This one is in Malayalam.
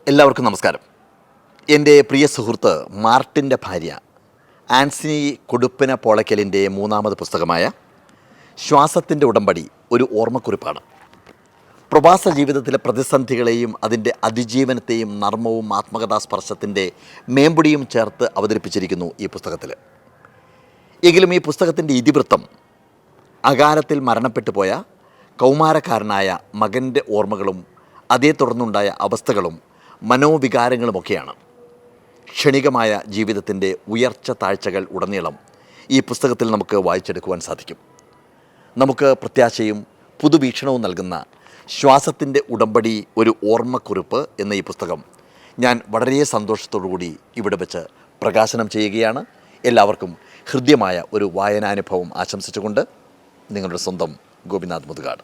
എല്ലാവർക്കും നമസ്കാരം. എൻ്റെ പ്രിയ സുഹൃത്ത് മാർട്ടിൻ്റെ ഭാര്യ ആൻസി കൊടുപ്പന പോളയ്ക്കലിൻ്റെ മൂന്നാമത് പുസ്തകമായ ശ്വാസത്തിൻ്റെ ഉടമ്പടി ഒരു ഓർമ്മക്കുറിപ്പാണ്. പ്രവാസ ജീവിതത്തിലെ പ്രതിസന്ധികളെയും അതിൻ്റെ അതിജീവനത്തെയും നർമ്മവും ആത്മകഥാസ്പർശത്തിൻ്റെ മേമ്പൊടിയും ചേർത്ത് അവതരിപ്പിച്ചിരിക്കുന്നു ഈ പുസ്തകത്തിൽ. എങ്കിലും ഈ പുസ്തകത്തിൻ്റെ ഇതിവൃത്തം അകാലത്തിൽ മരണപ്പെട്ടു പോയ കൗമാരക്കാരനായ മകൻ്റെ ഓർമ്മകളും അതേ തുടർന്നുണ്ടായ അവസ്ഥകളും മനോവികാരങ്ങളുമൊക്കെയാണ്. ക്ഷണികമായ ജീവിതത്തിൻ്റെ ഉയർച്ച താഴ്ചകൾ ഉടനീളം ഈ പുസ്തകത്തിൽ നമുക്ക് വായിച്ചെടുക്കുവാൻ സാധിക്കും. നമുക്ക് പ്രത്യാശയും പുതുവീക്ഷണവും നൽകുന്ന ശ്വാസത്തിൻ്റെ ഉടമ്പടി ഒരു ഓർമ്മക്കുറിപ്പ് എന്ന ഈ പുസ്തകം ഞാൻ വളരെ സന്തോഷത്തോടുകൂടി ഇവിടെ വെച്ച് പ്രകാശനം ചെയ്യുകയാണ്. എല്ലാവർക്കും ഹൃദ്യമായ ഒരു വായനാനുഭവം ആശംസിച്ചുകൊണ്ട് നിങ്ങളുടെ സ്വന്തം ഗോപിനാഥ് മുതുകാട്.